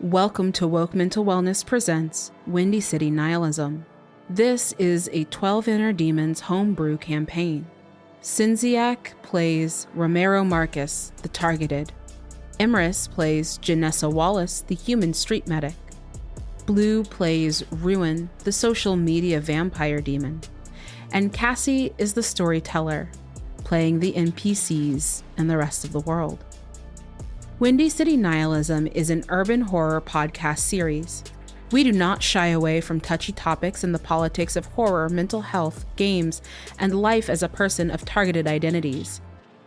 Welcome to Woke Mental Wellness presents Windy City Nihilism. This is a 12 Inner Demons homebrew campaign. Cinziak plays Romero Marcus, the targeted. Emrys plays Janessa Wallace, the human street medic. Blue plays Ruin, the social media vampire demon. And Cassie is the storyteller, playing the NPCs and the rest of the world. Windy City Nihilism is an urban horror podcast series. We do not shy away from touchy topics in the politics of horror, mental health, games, and life as a person of targeted identities.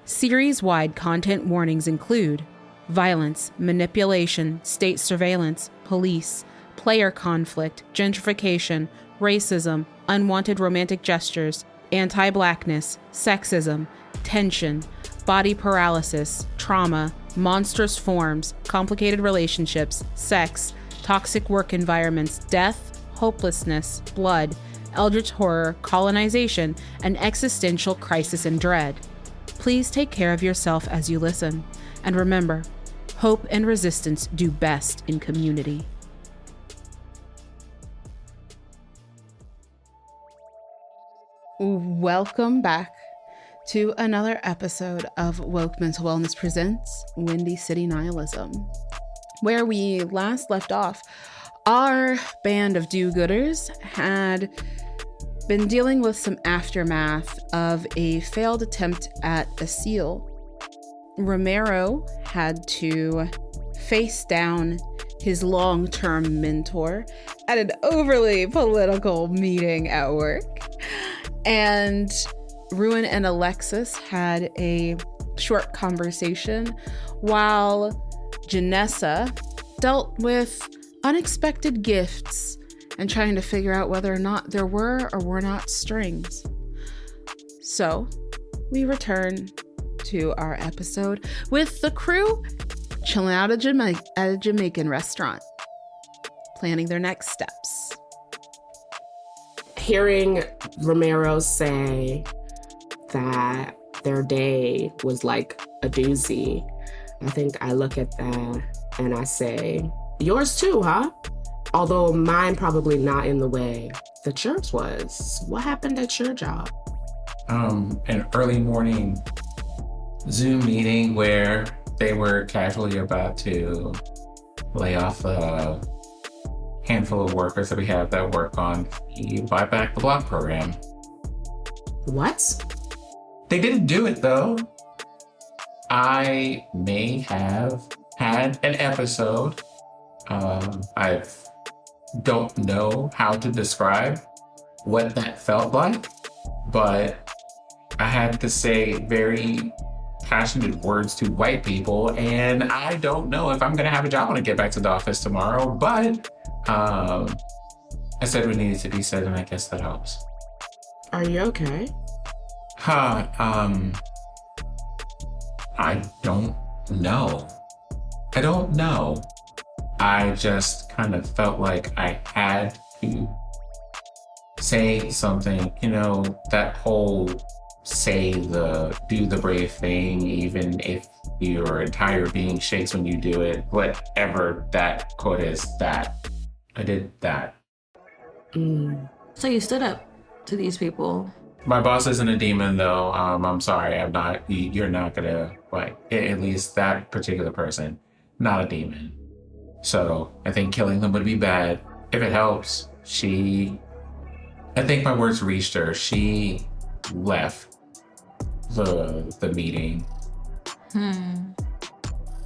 Series-wide content warnings include violence, manipulation, state surveillance, police, player conflict, gentrification, racism, unwanted romantic gestures, anti-Blackness, sexism, tension, body paralysis, trauma, monstrous forms, complicated relationships, sex, toxic work environments, death, hopelessness, blood, Eldrich horror, colonization, and existential crisis and dread. Please take care of yourself as you listen. And remember, hope and resistance do best in community. Welcome back to another episode of Woke Mental Wellness presents Windy City Nihilism. Where we last left off, our band of do-gooders had been dealing with some aftermath of a failed attempt at a seal. Romero had to face down his long-term mentor at an overly political meeting at work. And Ruin and Alexis had a short conversation while Janessa dealt with unexpected gifts and trying to figure out whether or not there were or were not strings. So we return to our episode with the crew chilling out at a Jamaican restaurant, planning their next steps. Hearing Romero say that their day was like a doozy, I think I look at that and I say, yours too, huh? Although mine probably not in the way that yours was. What happened at your job? An early morning Zoom meeting where they were casually about to lay off a handful of workers that we have that work on the Buy Back the Block program. What? They didn't do it though. I may have had an episode. I don't know how to describe what that felt like, but I had to say very passionate words to white people, and I don't know if I'm gonna have a job when I get back to the office tomorrow, but I said what needed to be said, and I guess that helps. Are you okay? I don't know. I just kind of felt like I had to say something, that whole do the brave thing, even if your entire being shakes when you do it, whatever that quote is, that I did that. So you stood up to these people. My boss isn't a demon though. I'm sorry, you're not gonna, at least that particular person, not a demon. So I think killing them would be bad. If it helps, I think my words reached her. She left the meeting. And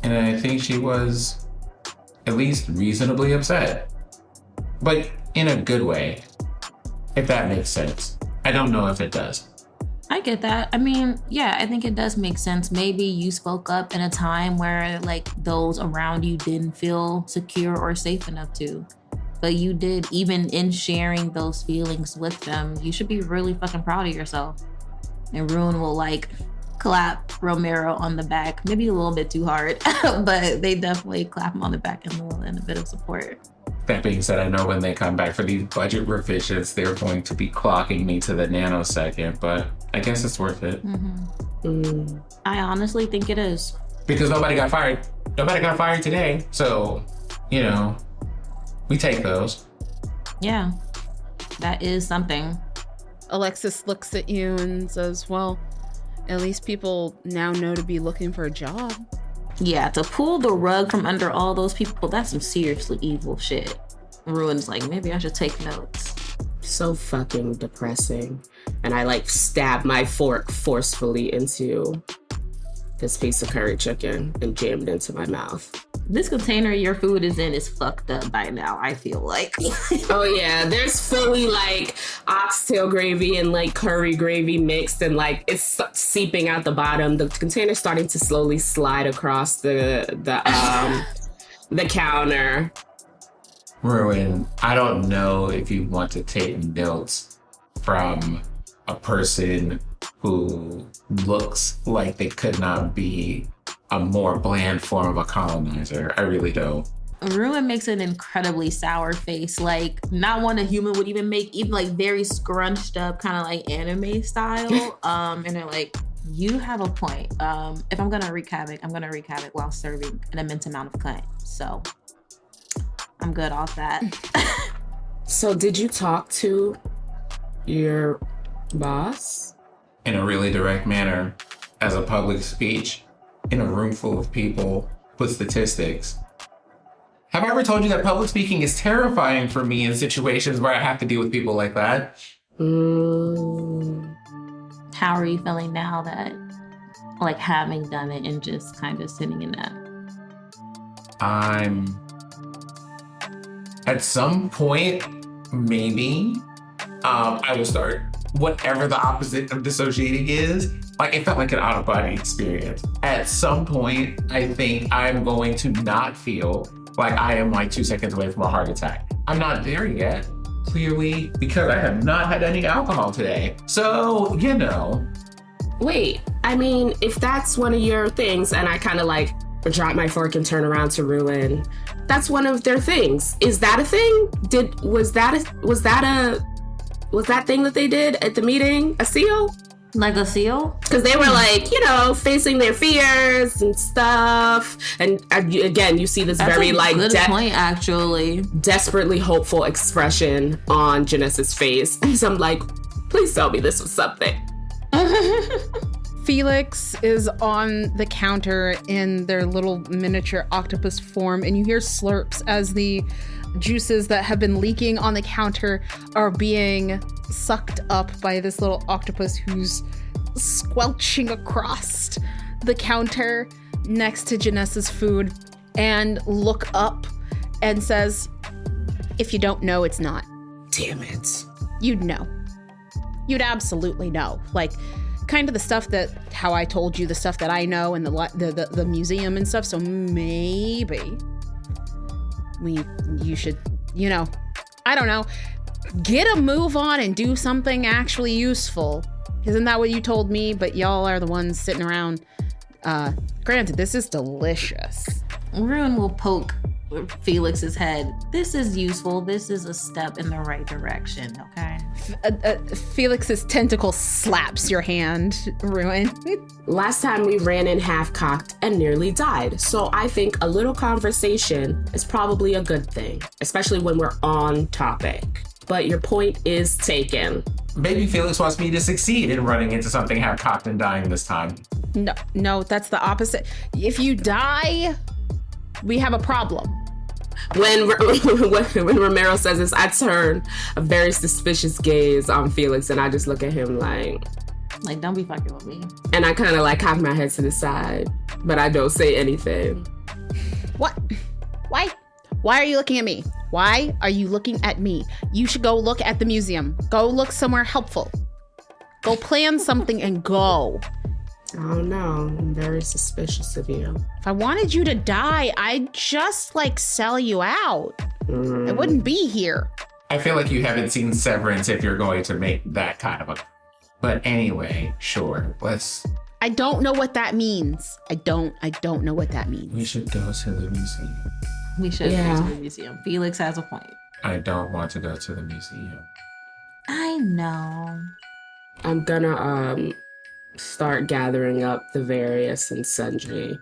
I think she was at least reasonably upset. But in a good way, if that makes sense. I don't know if it does. I get that. I mean, yeah, I think it does make sense. Maybe you spoke up in a time where those around you didn't feel secure or safe enough to. But you did, even in sharing those feelings with them. You should be really fucking proud of yourself. And Ruin will clap Romero on the back, maybe a little bit too hard, but they definitely clap him on the back and a bit of support. That being said, I know when they come back for these budget revisions, they're going to be clocking me to the nanosecond, but I guess it's worth it. I honestly think it is. Because nobody got fired. Nobody got fired today. So you know, we take those. Yeah, that is something. Alexis looks at you and says, well, at least people now know to be looking for a job. Yeah, to pull the rug from under all those people, that's some seriously evil shit. Ruin's like, maybe I should take notes. So fucking depressing. And I like stab my fork forcefully into this piece of curry chicken and jam it into my mouth. This container your food is in is fucked up by now, I feel like. Oh yeah, there's fully like oxtail gravy and like curry gravy mixed, and like it's seeping out the bottom. The container's starting to slowly slide across the counter. Ruin, I don't know if you want to take notes from a person who looks like they could not be a more bland form of a colonizer. I really don't. Ruin makes an incredibly sour face, like not one a human would even make, even like very scrunched up, kind of like anime style. And they're like, you have a point. If I'm gonna wreak havoc, I'm gonna wreak havoc while serving an immense amount of claim. So I'm good off that. So did you talk to your boss? In a really direct manner, as a public speech, in a room full of people with statistics. Have I ever told you that public speaking is terrifying for me in situations where I have to deal with people like that? How are you feeling now that, like, having done it and just kind of sitting in that? At some point, maybe, I will start whatever the opposite of dissociating is. Like, it felt like an out-of-body experience. At some point, I think I'm going to not feel like I am like 2 seconds away from a heart attack. I'm not there yet, clearly, because I have not had any alcohol today. So, you know. Wait, I mean, if that's one of your things, and I kind of like drop my fork and turn around to Ruin, that's one of their things. Is that a thing? Was that thing that they did at the meeting a seal? Like a seal? Because they were like, you know, facing their fears and stuff. And again, you see this That's very like good point, actually. Desperately hopeful expression on Janessa's face. So I'm like, please tell me this was something. Felix is on the counter in their little miniature octopus form, and you hear slurps as the juices that have been leaking on the counter are being sucked up by this little octopus who's squelching across the counter next to Janessa's food and look up and says, if you don't know, it's not. Damn it. You'd know. You'd absolutely know. Like, kind of the stuff that, how I told you, the stuff that I know and the museum and stuff. So maybe you should, you know, I don't know, get a move on and do something actually useful. Isn't that what you told me? But y'all are the ones sitting around. Granted, this is delicious. Ruin will poke Felix's head. This is useful. This is a step in the right direction, okay? Felix's tentacle slaps your hand, Ruin. Last time we ran in half-cocked and nearly died. So I think a little conversation is probably a good thing, especially when we're on topic. But your point is taken. Maybe Felix wants me to succeed in running into something half-cocked and dying this time. No, that's the opposite. If you die, we have a problem. When Romero says this, I turn a very suspicious gaze on Felix, and I just look at him like, don't be fucking with me. And I kind of like cock my head to the side, but I don't say anything. What? Why are you looking at me? Why are you looking at me? You should go look at the museum. Go look somewhere helpful. Go plan something and go. I don't know. I'm very suspicious of you. If I wanted you to die, I'd just sell you out. I wouldn't be here. I feel like you haven't seen Severance if you're going to make that kind of a... But anyway, sure, let's... I don't know what that means. I don't know what that means. We should go to the museum. We should go to the museum. Felix has a point. I don't want to go to the museum. I know. I'm gonna start gathering up the various and sundry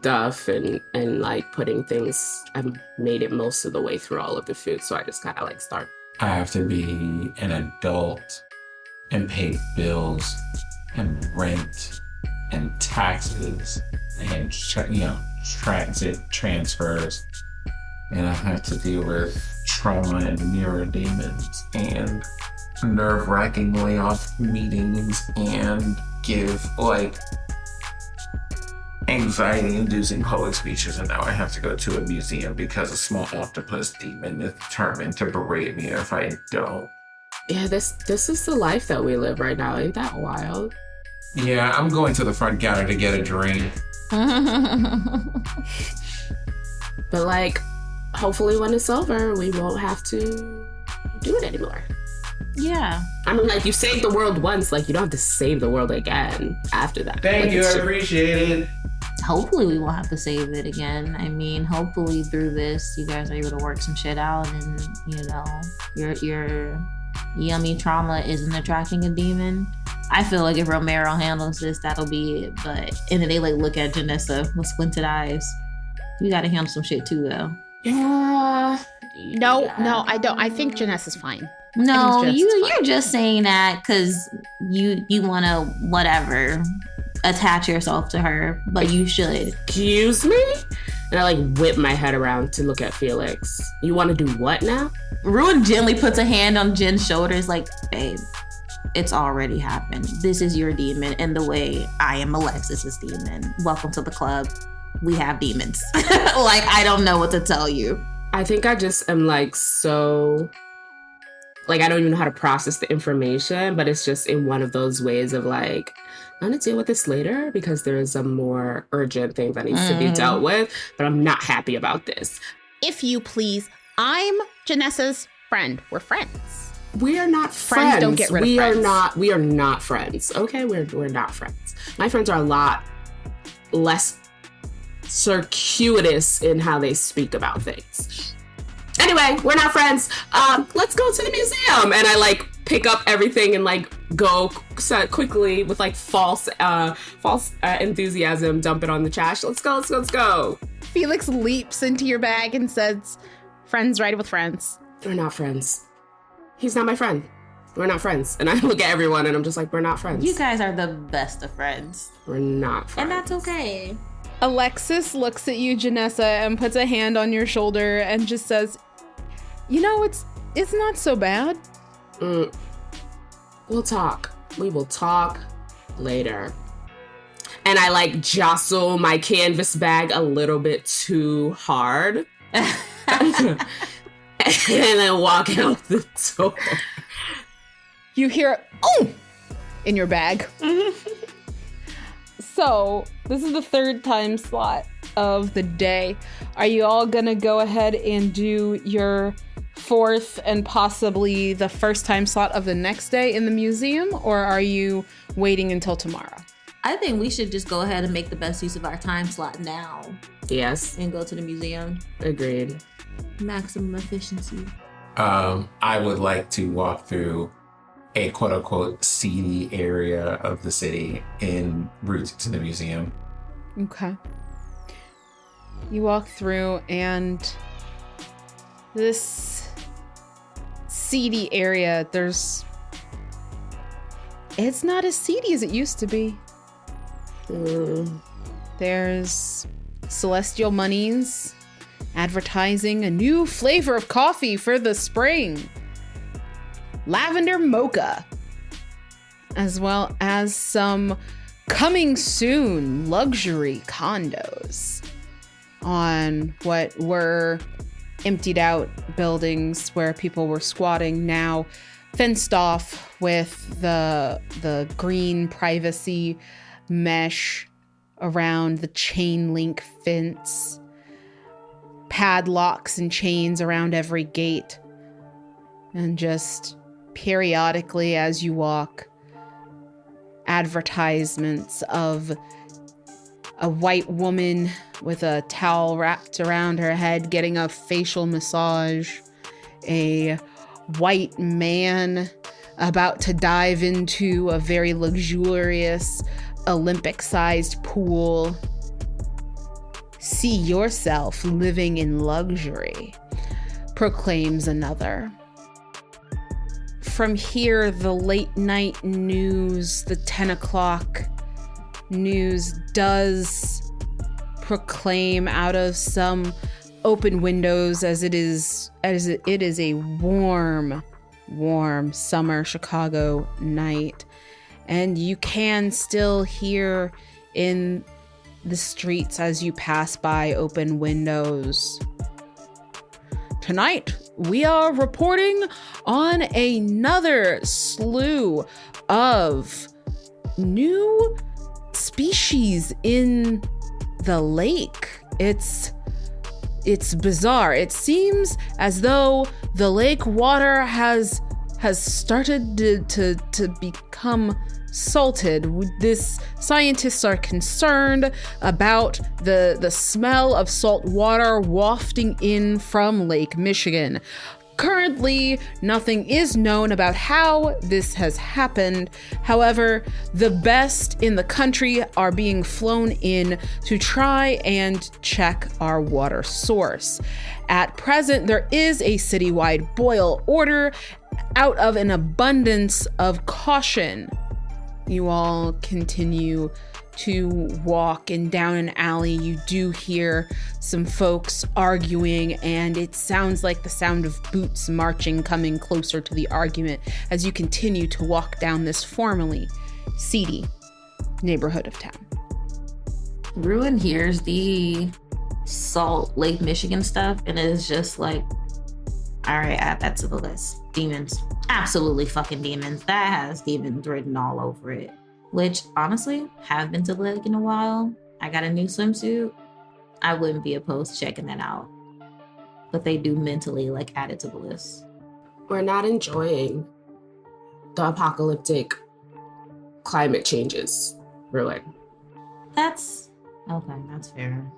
stuff and like putting things. I've made it most of the way through all of the food, so I just kind of like start. I have to be an adult and pay bills and rent and taxes and transit transfers, and I have to deal with trauma and mirror demons and nerve-wracking layoff meetings and give like anxiety-inducing public speeches, and now I have to go to a museum because a small octopus demon is determined to berate me if I don't. Yeah, this is the life that we live right now. Ain't that wild? Yeah, I'm going to the front counter to get a drink. But like, hopefully when it's over, we won't have to do it anymore. Yeah. I mean, like, you saved the world once, like, you don't have to save the world again after that. Thank like, you, I appreciate it. Hopefully we won't have to save it again. I mean, hopefully through this, you guys are able to work some shit out, and your yummy trauma isn't attracting a demon. I feel like if Romero handles this, that'll be it. But and then they like look at Janessa with squinted eyes. You gotta handle some shit too, though. Yeah. No, I don't. I think Janessa's fine. No, It's just you're just saying that because you want to whatever attach yourself to her, but you should. Excuse me? And I like whip my head around to look at Felix. You want to do what now? Ruin gently puts a hand on Jen's shoulders, like, babe, it's already happened. This is your demon, and the way I am Alexis's demon. Welcome to the club. We have demons. Like, I don't know what to tell you. I think I just am like so. Like, I don't even know how to process the information, but it's just in one of those ways of like, I'm gonna deal with this later because there is a more urgent thing that needs to be dealt with, but I'm not happy about this. If you please, I'm Janessa's friend. We're friends. We are not friends. Friends don't get rid of friends. We are not friends. Okay, we're not friends. My friends are a lot less circuitous in how they speak about things. Anyway, we're not friends. Let's go to the museum. And I like pick up everything and like go quickly with like false enthusiasm, dump it on the trash. Let's go. Felix leaps into your bag and says, friends ride with friends. We're not friends. He's not my friend. We're not friends. And I look at everyone and I'm just like, we're not friends. You guys are the best of friends. We're not friends. And that's okay. Alexis looks at you, Janessa, and puts a hand on your shoulder and just says, you know, it's not so bad. We'll talk. We will talk later. And I like jostle my canvas bag a little bit too hard. And then walk out the door. You hear, oh, in your bag. So, this is the third time slot of the day. Are you all gonna go ahead and do your fourth and possibly the first time slot of the next day in the museum, or are you waiting until tomorrow? I think we should just go ahead and make the best use of our time slot now. Yes. And go to the museum. Agreed. Maximum efficiency. I would like to walk through a quote-unquote seedy area of the city en route to the museum. Okay. You walk through, and this seedy area, it's not as seedy as it used to be. There's celestial monies advertising a new flavor of coffee for the spring. Lavender mocha. As well as some coming soon luxury condos on what were emptied out buildings where people were squatting, now fenced off with the green privacy mesh around the chain link fence, padlocks and chains around every gate, and just periodically as you walk, advertisements of a white woman with a towel wrapped around her head getting a facial massage, a white man about to dive into a very luxurious Olympic-sized pool, see yourself living in luxury, proclaims another. From here, the late night news, the 10 o'clock news does proclaim out of some open windows as it is a warm summer Chicago night. And you can still hear in the streets as you pass by open windows. Tonight, we are reporting on another slew of new species in the lake. It's bizarre. It seems as though the lake water has started to become salted. Scientists are concerned about the smell of salt water wafting in from Lake Michigan. Currently, nothing is known about how this has happened. However, the best in the country are being flown in to try and check our water source. At present, there is a citywide boil order out of an abundance of caution. You all continue to walk, and down an alley you do hear some folks arguing, and it sounds like the sound of boots marching coming closer to the argument as you continue to walk down this formerly seedy neighborhood of town. Ruin hears the Salt Lake Michigan stuff and is just like, all right, add that to the list. Demons. Absolutely fucking demons. That has demons written all over it. Which, honestly, haven't been to the lake in a while. I got a new swimsuit. I wouldn't be opposed to checking that out. But they do mentally, add it to the list. We're not enjoying the apocalyptic climate changes, Ruin. That's fair.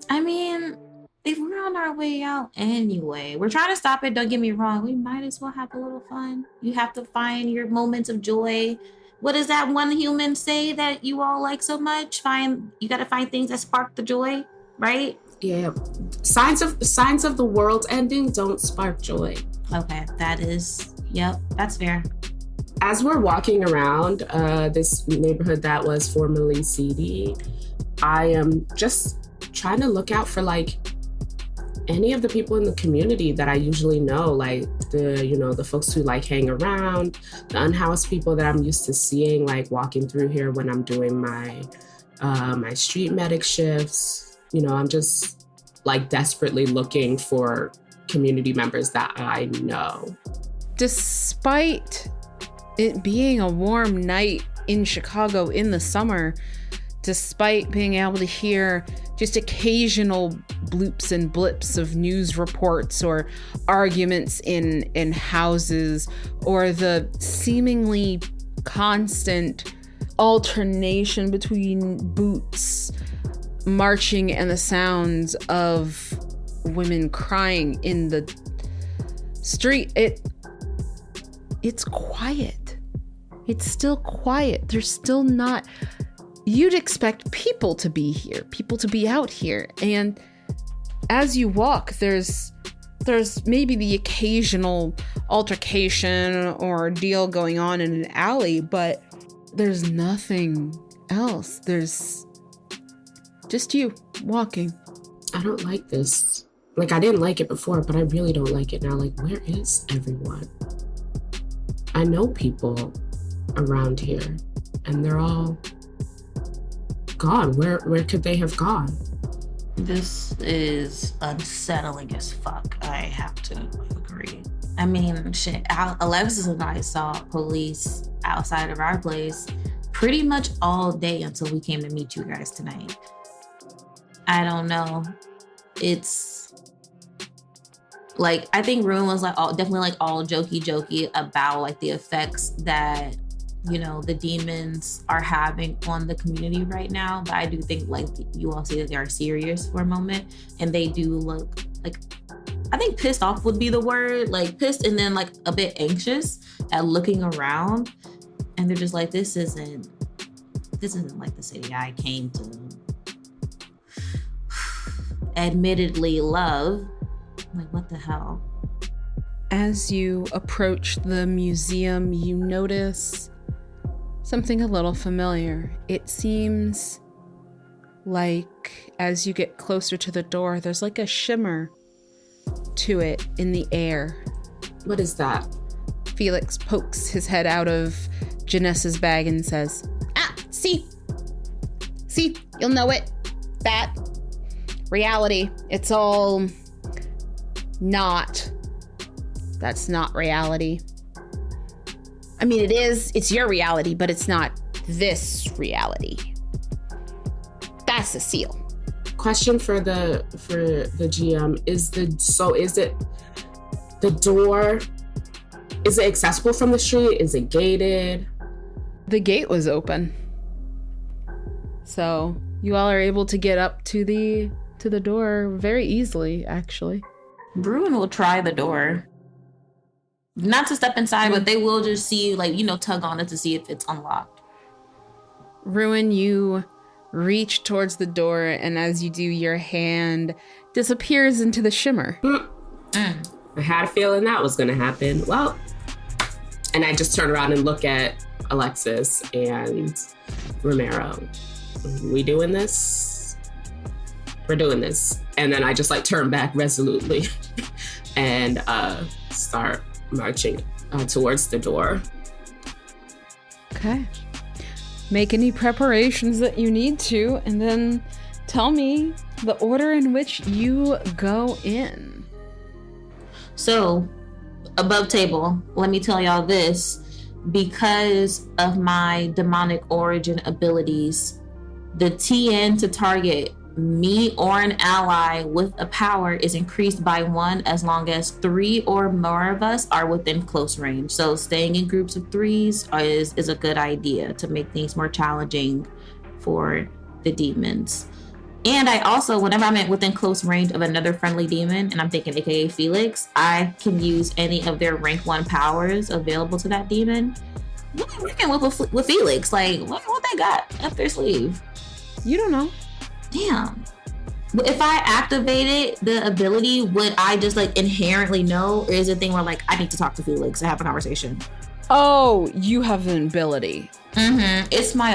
I mean, if we're on our way out anyway, we're trying to stop it, don't get me wrong. We might as well have a little fun. You have to find your moments of joy. What does that one human say that you all like so much? You got to find things that spark the joy, right? Yeah. Signs of the world ending don't spark joy. Okay, that's fair. As we're walking around this neighborhood that was formerly seedy, I am just trying to look out for any of the people in the community that I usually know, the folks who hang around, the unhoused people that I'm used to seeing, walking through here when I'm doing my street medic shifts. I'm just desperately looking for community members that I know. Despite it being a warm night in Chicago in the summer, despite being able to hear just occasional bloops and blips of news reports or arguments in houses, or the seemingly constant alternation between boots marching and the sounds of women crying in the street, it's quiet. It's still quiet. There's still not... You'd expect people to be here, people to be out here. And as you walk, there's maybe the occasional altercation or deal going on in an alley, but there's nothing else. There's just you walking. I don't like this. I didn't like it before, but I really don't like it now. Where is everyone? I know people around here, and they're all gone. Where could they have gone? This is unsettling as fuck. I have to agree. I mean, shit. Alexis and I saw police outside of our place pretty much all day until we came to meet you guys tonight. I don't know. It's I think Ruin was definitely all jokey about the effects that the demons are having on the community right now. But I do think you all see that they are serious for a moment, and they do look I think pissed off would be the word, pissed, and then a bit anxious at looking around, and they're just this isn't the city I came to admittedly love. Like, what the hell? As you approach the museum, you notice something a little familiar. It seems like as you get closer to the door, there's like a shimmer to it in the air. What is that? Felix pokes his head out of Janessa's bag and says, See, you'll know it. That reality. It's all not. That's not reality. I mean, it's your reality, but it's not this reality. That's the seal. Question for the GM is it the door? Is it accessible from the street? Is it gated? The gate was open. So you all are able to get up to the door very easily, actually. Bruin will try the door. Not to step inside, but they will just see you, like, tug on it to see if it's unlocked. Ruin, you reach towards the door, and as you do, your hand disappears into the shimmer. I had a feeling that was going to happen. Well, and I just turn around and look at Alexis and Romero. We doing this? We're doing this. And then I just turn back resolutely and start marching towards the door. Okay. Make any preparations that you need to, and then tell me the order in which you go in. So, above table, let me tell y'all this. Because of my demonic origin abilities, the TN to target me or an ally with a power is increased by 1 as long as 3 or more of us are within close range. So staying in groups of 3s is a good idea to make things more challenging for the demons. And I also, whenever I'm within close range of another friendly demon, and I'm thinking aka Felix, I can use any of their rank 1 powers available to that demon. What are we working with Felix? Like, what they got up their sleeve? You don't know. Damn. But if I activated the ability, would I just inherently know? Or is it a thing where I need to talk to Felix and have a conversation? Oh, you have an ability. Mm-hmm. It's my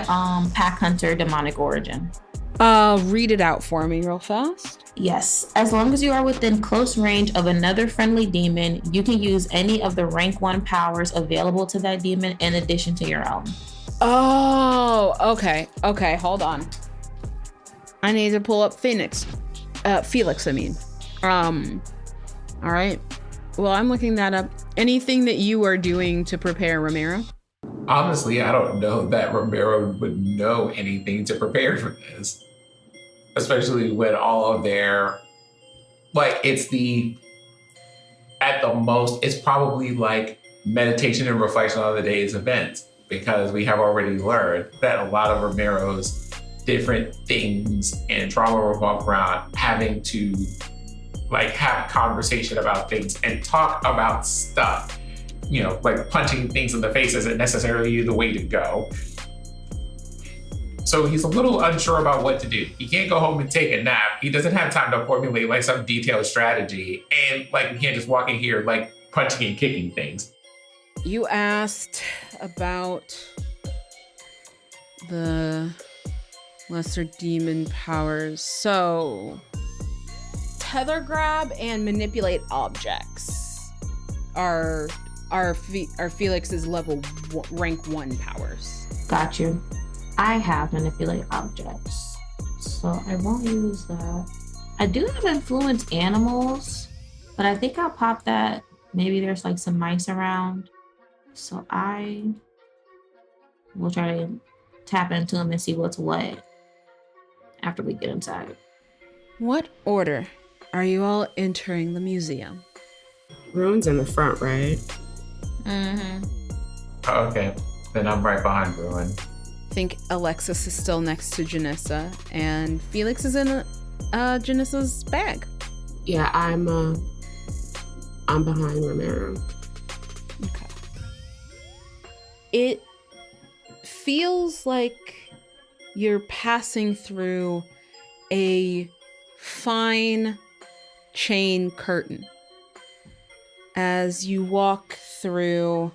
pack hunter demonic origin. Read it out for me real fast. Yes. As long as you are within close range of another friendly demon, you can use any of the rank 1 powers available to that demon in addition to your own. Oh, okay. Okay, hold on. I need to pull up Felix, I mean. All right. Well, I'm looking that up. Anything that you are doing to prepare, Romero? Honestly, I don't know that Romero would know anything to prepare for this. Especially when all of their, at the most, it's probably meditation and reflection on the day's events. Because we have already learned that a lot of Romero's different things and trauma revolve around having to have conversation about things and talk about stuff. Punching things in the face isn't necessarily the way to go. So he's a little unsure about what to do. He can't go home and take a nap. He doesn't have time to formulate some detailed strategy. And we can't just walk in here punching and kicking things. You asked about the lesser demon powers. So, tether grab and manipulate objects are Felix's rank 1 powers. Got you. I have manipulate objects, so I won't use that. I do have influence animals, but I think I'll pop that. Maybe there's some mice around. So I will try to tap into them and see what's what after we get inside. What order are you all entering the museum? Ruin's in the front, right? Mm-hmm. Oh, okay. Then I'm right behind Ruin. I think Alexis is still next to Janessa, and Felix is in Janessa's bag. Yeah, I'm behind Romero. Okay. It feels like you're passing through a fine chain curtain as you walk through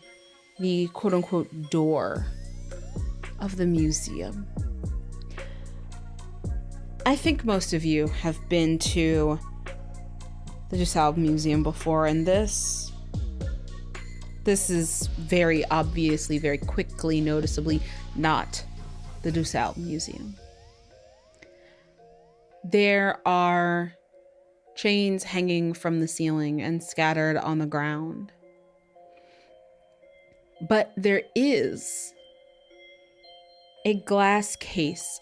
the quote-unquote door of the museum. I think most of you have been to the DeSalvo Museum before, and this is very obviously, very quickly, noticeably not the DeSalvo Museum. There are chains hanging from the ceiling and scattered on the ground. But there is a glass case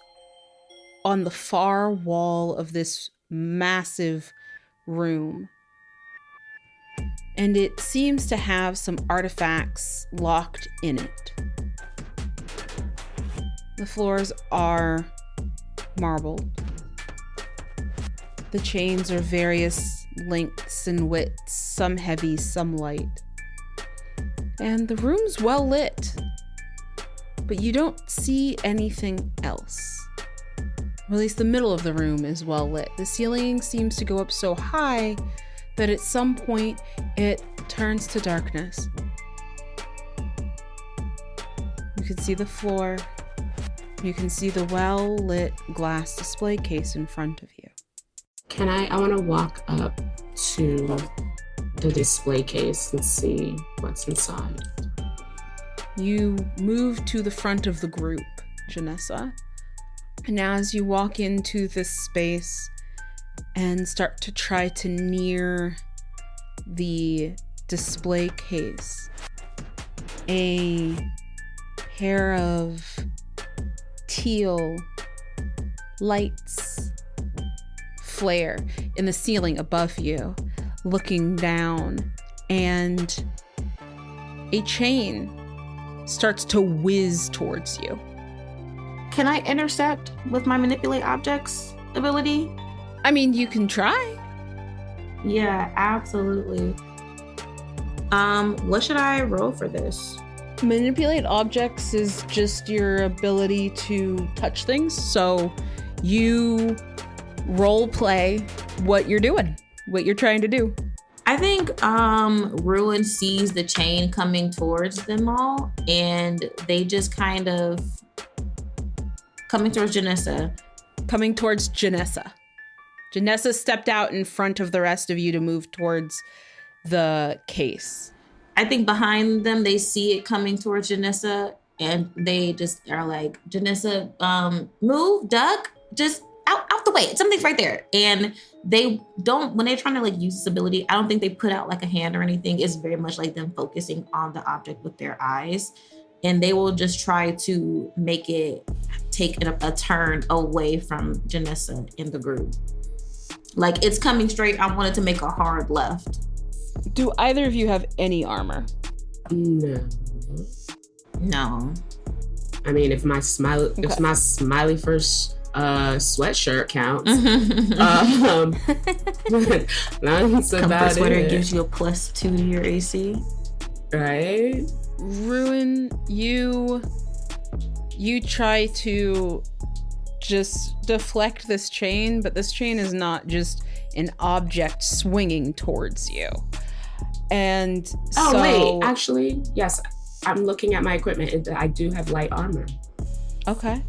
on the far wall of this massive room. And it seems to have some artifacts locked in it. The floors are marbled. The chains are various lengths and widths, some heavy, some light. And the room's well lit, but you don't see anything else. Or at least the middle of the room is well lit. The ceiling seems to go up so high that at some point it turns to darkness. You can see the floor. You can see the well-lit glass display case in front of you. I want to walk up to the display case and see what's inside. You move to the front of the group, Janessa. And now as you walk into this space and start to try to near the display case, a pair of teal lights flare in the ceiling above you, looking down, and a chain starts to whiz towards you. Can I intercept with my manipulate objects ability? I mean, you can try. Yeah, absolutely. What should I roll for this? Manipulate objects is just your ability to touch things. So you role play what you're doing, what you're trying to do. I think Ruin sees the chain coming towards them all, and they just kind of coming towards Janessa. Coming towards Janessa. Janessa stepped out in front of the rest of you to move towards the case. I think behind them, they see it coming towards Janessa, and they just are like, Janessa, move, duck, just out the way. Something's right there. And they don't, when they're trying to like use this ability, I don't think they put out like a hand or anything. It's very much like them focusing on the object with their eyes. And they will just try to make it take a turn away from Janessa in the group. Like, it's coming straight. I wanted to make a hard left. Do either of you have any armor? No. I mean, if my smiley first sweatshirt counts. That's about Comfort sweater it. gives you a +2 to your AC. Right? Ruin, you try to just deflect this chain, but this chain is not just an object swinging towards you. And wait, actually, yes, I'm looking at my equipment. I do have light armor. Okay.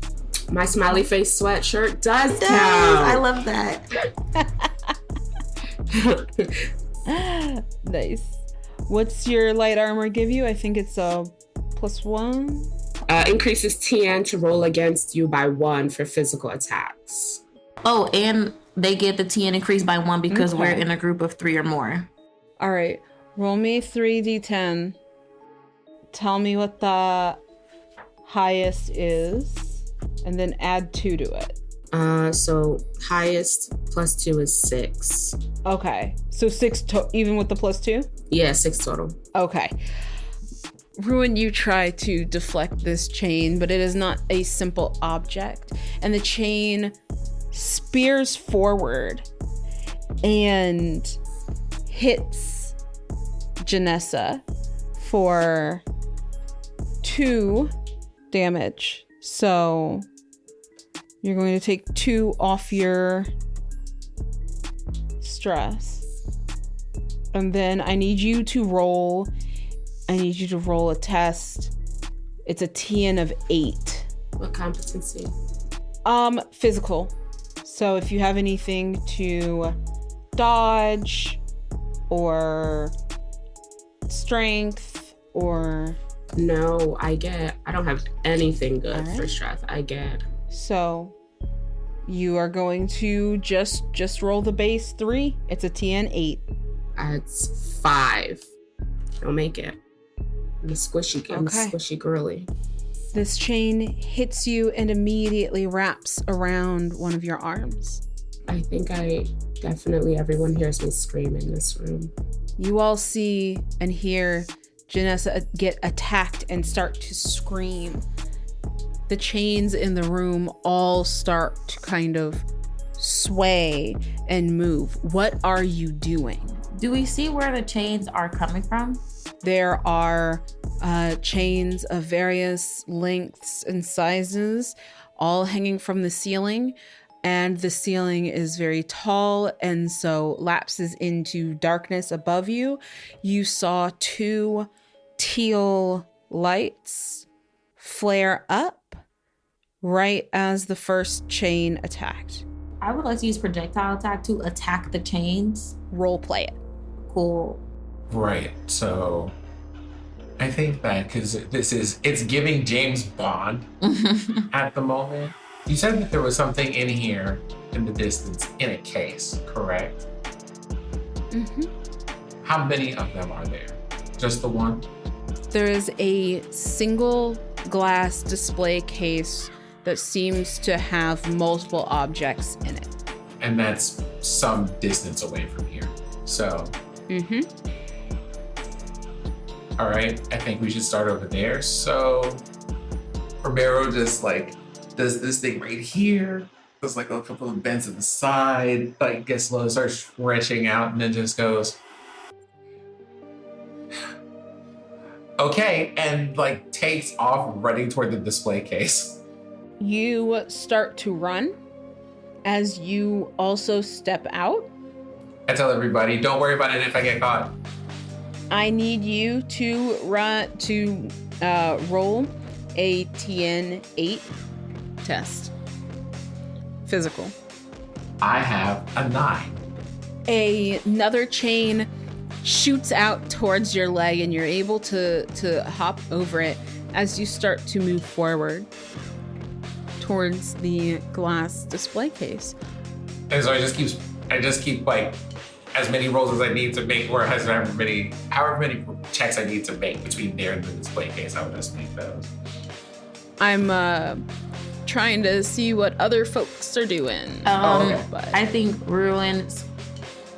My smiley face sweatshirt does count. I love that. Nice. What's your light armor give you? I think it's a +1. Increases TN to roll against you by 1 for physical attacks. Oh, and they get the TN increased by 1 because we're in a group of 3 or more. All right. Roll me 3d10. Tell me what the highest is, and then add 2 to it. So highest +2 is 6. Okay. So 6 even with the +2? Yeah, 6 total. Okay. Ruin, you try to deflect this chain, but it is not a simple object. And the chain spears forward and hits Janessa for 2 damage. So you're going to take 2 off your stress. And then I need you to roll a test. It's a TN of 8. What competency? Physical. So if you have anything to dodge or strength or... No, I don't have anything good right. for strength. So you are going to just roll the base 3. It's a TN 8. That's 5. Don't make it. I'm a squishy girly. This chain hits you and immediately wraps around one of your arms. I think everyone hears me scream in this room. You all see and hear Janessa get attacked and start to scream. The chains in the room all start to kind of sway and move. What are you doing? Do we see where the chains are coming from? There are chains of various lengths and sizes, all hanging from the ceiling. And the ceiling is very tall and so lapses into darkness above you. You saw 2 teal lights flare up right as the first chain attacked. I would like to use projectile attack to attack the chains. Role play it. Cool. Right. So I think that because it's giving James Bond at the moment. You said that there was something in here in the distance in a case, correct? Mm-hmm. How many of them are there? Just the one? There is a single glass display case that seems to have multiple objects in it. And that's some distance away from here. So. Mm-hmm. All right, I think we should start over there. So Romero just does this thing right here. There's a couple of bends at the side, gets low, starts stretching out, and then just goes, okay, and takes off running toward the display case. You start to run as you also step out. I tell everybody, don't worry about it if I get caught. I need you to roll a TN 8 test. Physical. I have a 9. Another chain shoots out towards your leg and you're able to hop over it as you start to move forward towards the glass display case. And so I just keep as many rolls as I need to make, or however many checks I need to make between there and the display case. I would just make those. I'm trying to see what other folks are doing. Okay. But I think Ruin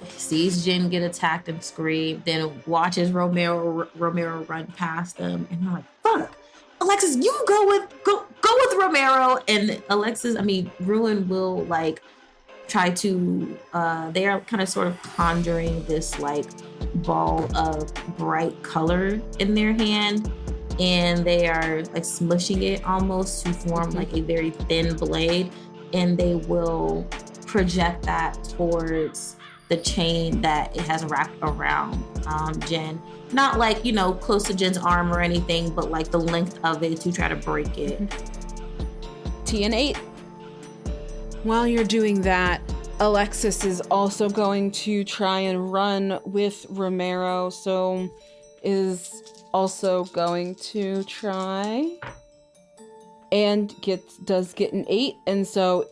sees Jen get attacked and scream, then watches Romero run past them, and I'm like, fuck, Alexis, you go with Romero. And Ruin will try to they are kind of sort of conjuring this ball of bright color in their hand, and they are smushing it almost to form a very thin blade, and they will project that towards the chain that it has wrapped around Jen. Not close to Jen's arm or anything, but the length of it to try to break it. TN 8. While you're doing that, Alexis is also going to try and run with Romero, so is also going to try and does get an 8, and so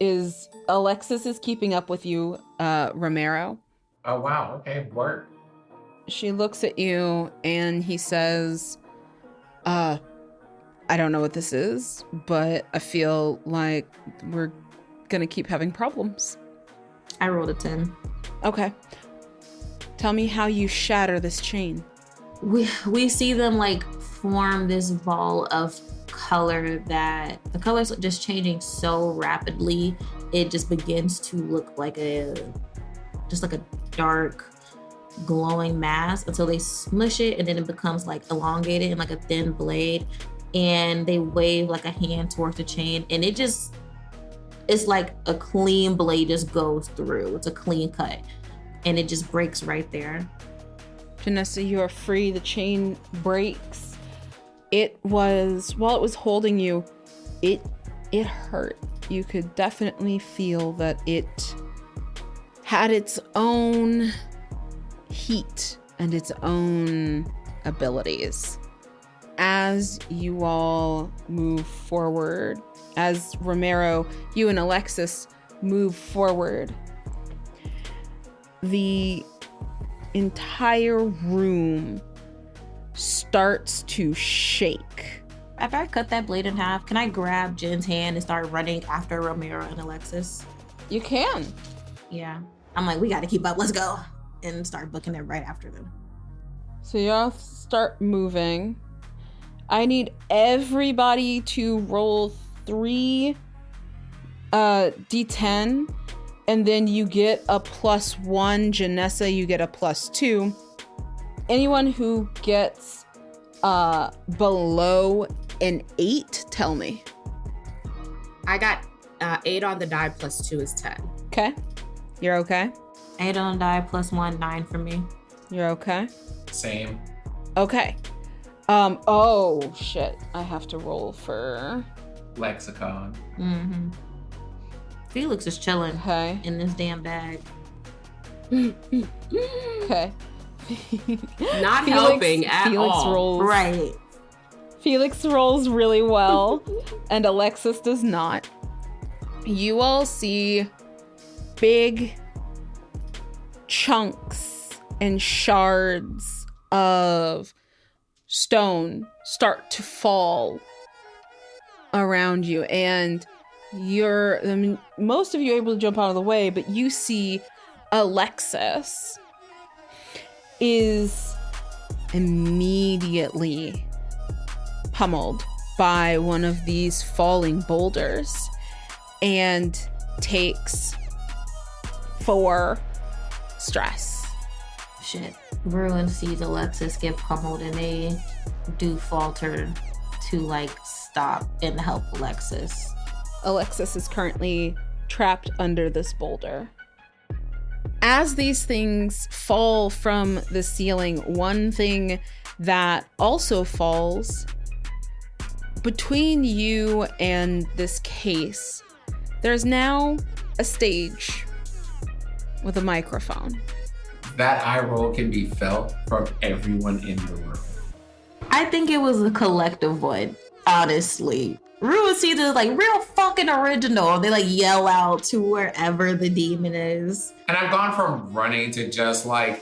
Alexis is keeping up with you, Romero. Oh wow, okay, work. She looks at you and he says, I don't know what this is, but I feel like we're gonna keep having problems. I rolled a 10. Okay. Tell me how you shatter this chain. We see them form this ball of color that the colors are just changing so rapidly. It just begins to look like a dark glowing mass until they smush it, and then it becomes elongated and a thin blade, and they wave a hand towards the chain, and it's like a clean blade just goes through. It's a clean cut. and it just breaks right there. Janessa, you are free. The chain breaks. While it was holding you, it hurt. You could definitely feel that it had its own heat and its own abilities. As you all move forward, as Romero, you and Alexis move forward, the entire room starts to shake. After I cut that blade in half, can I grab Jen's hand and start running after Romero and Alexis? You can. Yeah. I'm like, we got to keep up. Let's go. And start booking it right after them. So y'all start moving. I need everybody to roll 3 D10, and then you get a +1. Janessa, you get a +2. Anyone who gets below an 8, tell me. I got 8 on the die +2 is 10. Okay. You're okay? 8 on die +1, 9 for me. You're okay? Same. Okay. Oh shit. I have to roll for Lexicon. Mm-hmm. Felix is chilling okay. in this damn bag. Okay. Not helping at Felix all. rolls. Right. Felix rolls really well, and Alexis does not. You all see big chunks and shards of stone start to fall around you, and most of you are able to jump out of the way, but you see Alexis is immediately pummeled by one of these falling boulders and takes 4 stress. Shit. Bruin sees Alexis get pummeled and they do falter to like stop and help Alexis. Alexis is currently trapped under this boulder. As these things fall from the ceiling, one thing that also falls between you and this case, there's now a stage with a microphone. That eye roll can be felt from everyone in the room. I think it was a collective one, honestly. Ruin sees it like real fucking original. They like yell out to wherever the demon is. And I've gone from running to just like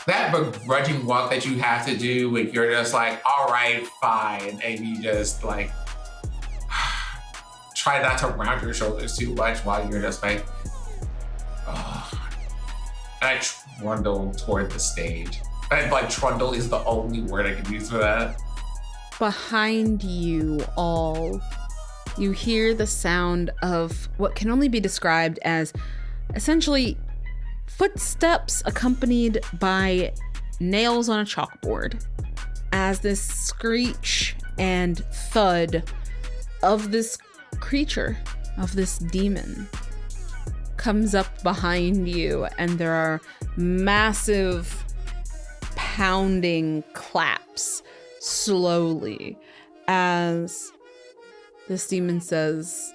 that begrudging walk that you have to do when you're just like, all right, fine. And you just like try not to round your shoulders too much while you're just like, oh. And I trundle toward the stage. And like trundle is the only word I can use for that. Behind you all, you hear the sound of what can only be described as essentially footsteps accompanied by nails on a chalkboard, as this screech and thud of this creature, of this demon, comes up behind you, and there are massive pounding claps slowly as this demon says,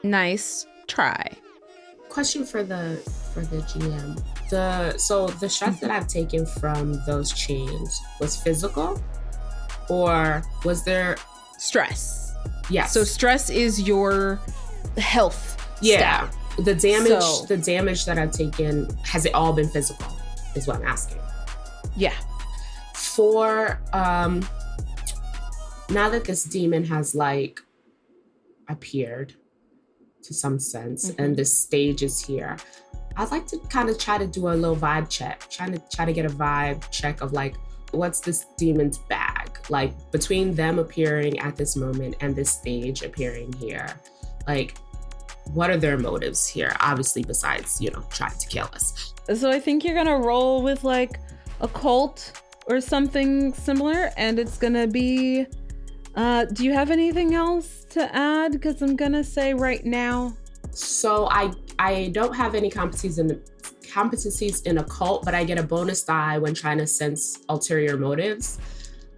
nice try. Question for the GM. So the stress that I've taken from those chains was physical, or was there stress? Yes. So stress is your health. Yeah. stat. The damage that I've taken, has it all been physical? Is what I'm asking. Yeah. For now that this demon has like appeared to some sense, and this stage is here, I'd like to kind of try to do a little vibe check, try to get a vibe check of like, what's this demon's bag? Like between them appearing at this moment and this stage appearing here, like what are their motives here? Obviously, besides, trying to kill us. So I think you're gonna roll with like a cult or something similar, and it's gonna be, do you have anything else to add? Because I'm gonna say right now. So I I don't have any competencies in occult, but I get a bonus die when trying to sense ulterior motives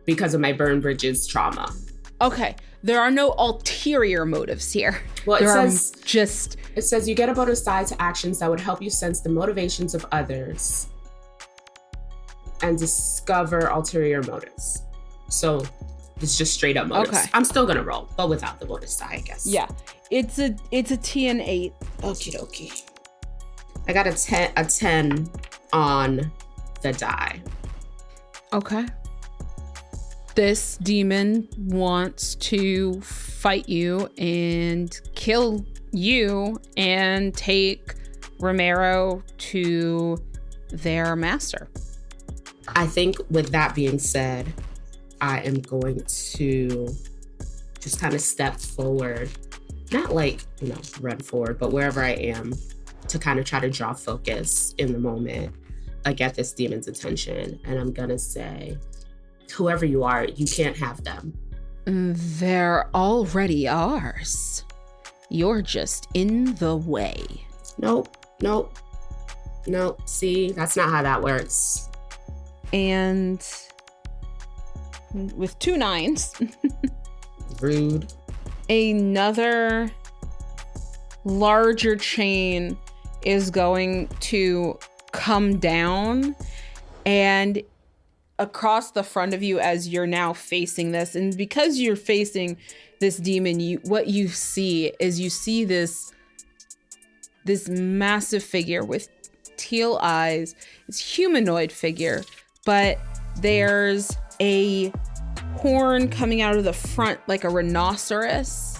because of my burn bridges trauma. Okay, there are no ulterior motives here. Well, it says you get a bonus die to actions that would help you sense the motivations of others and discover ulterior motives. So it's just straight up motives. Okay. I'm still gonna roll, but without the bonus die, I guess. Yeah, it's a T and 8. Okie dokie. I got a 10 on the die. Okay. This demon wants to fight you and kill you and take Romero to their master. I think with that being said, I am going to just kind of step forward, not like, run forward, but wherever I am, to kind of try to draw focus in the moment, get this demon's attention. And I'm going to say, whoever you are, you can't have them. They're already ours. You're just in the way. Nope. See, that's not how that works. And with 2 9s. Rude. Another larger chain is going to come down and across the front of you as you're now facing this. And because you're facing this demon, what you see this massive figure with teal eyes. It's humanoid figure, but there's a horn coming out of the front like a rhinoceros,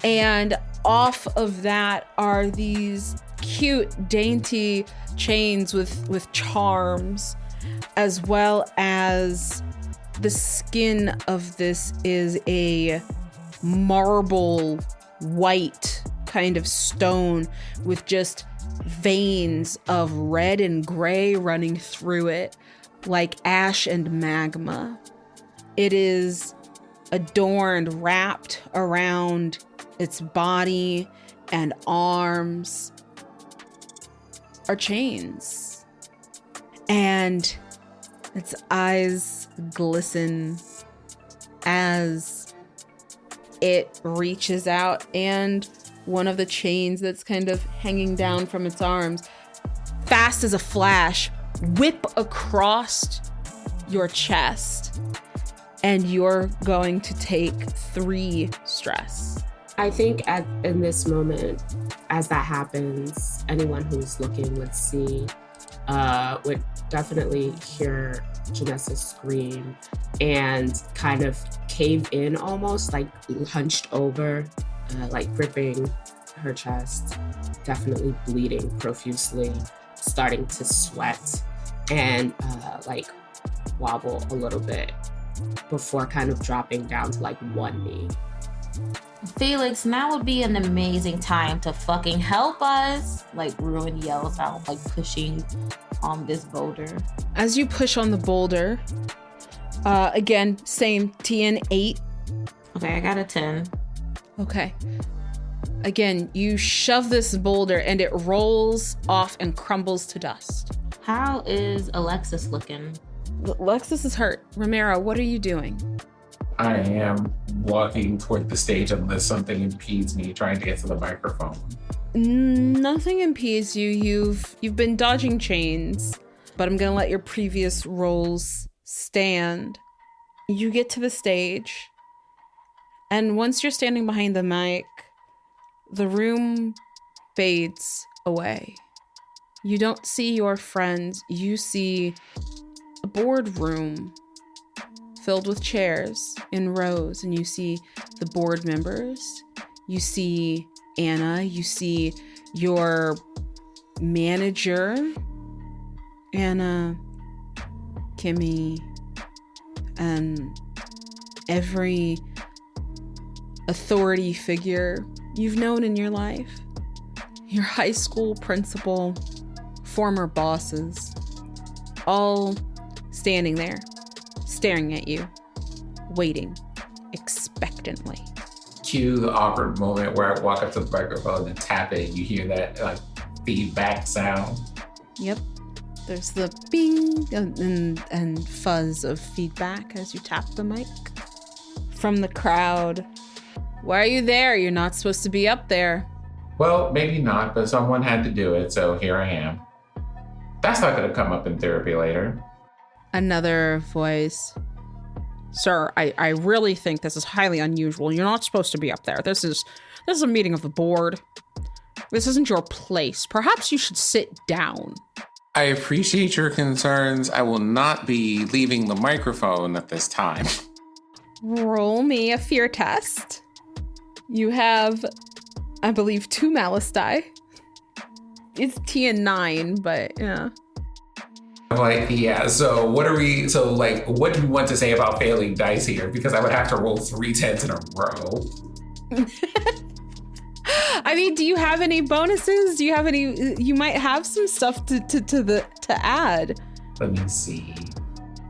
and off of that are these cute dainty chains with charms, as well as the skin of this is a marble white kind of stone with just veins of red and gray running through it like ash and magma. It is adorned, wrapped around its body and arms are chains. And its eyes glisten as it reaches out, and one of the chains that's kind of hanging down from its arms, fast as a flash, whip across your chest, and you're going to take 3 stress. I think in this moment, as that happens, anyone who's looking would definitely hear Janessa scream and kind of cave in, almost like hunched over, like gripping her chest, definitely bleeding profusely, starting to sweat and like wobble a little bit before kind of dropping down to like one knee. Felix, now would be an amazing time to fucking help us. Like Ruin yells out, like pushing on this boulder. As you push on the boulder, again, same TN 8. Okay, I got a 10. Okay. Again, you shove this boulder and it rolls off and crumbles to dust. How is Alexis looking? Alexis is hurt. Romero, what are you doing? I am walking toward the stage unless something impedes me trying to get to the microphone. Nothing impedes you. You've been dodging chains, but I'm gonna let your previous rolls stand. You get to the stage, and once you're standing behind the mic, the room fades away. You don't see your friends. You see a boardroom filled with chairs in rows, and you see the board members. You see Anna. You see your manager, Anna, Kimmy, and every authority figure you've known in your life. Your high school principal, former bosses, all standing there, staring at you, waiting expectantly. cue the awkward moment where I walk up to the microphone and tap it, and you hear that like feedback sound. Yep. There's the bing and fuzz of feedback as you tap the mic. From the crowd. Why are you there? You're not supposed to be up there. Well, maybe not, but someone had to do it, so here I am. That's not going to come up in therapy later. Another voice. Sir, I really think this is highly unusual. You're not supposed to be up there. This is a meeting of the board. This isn't your place. Perhaps you should sit down. I appreciate your concerns. I will not be leaving the microphone at this time. Roll me a fear test. You have, I believe, 2 malice die. It's T and 9, but yeah. I'm like, yeah, so what do we want to say about failing dice here? Because I would have to roll 3 10s in a row. I mean, do you have any bonuses? Do you have any, you might have some stuff to add. Let me see.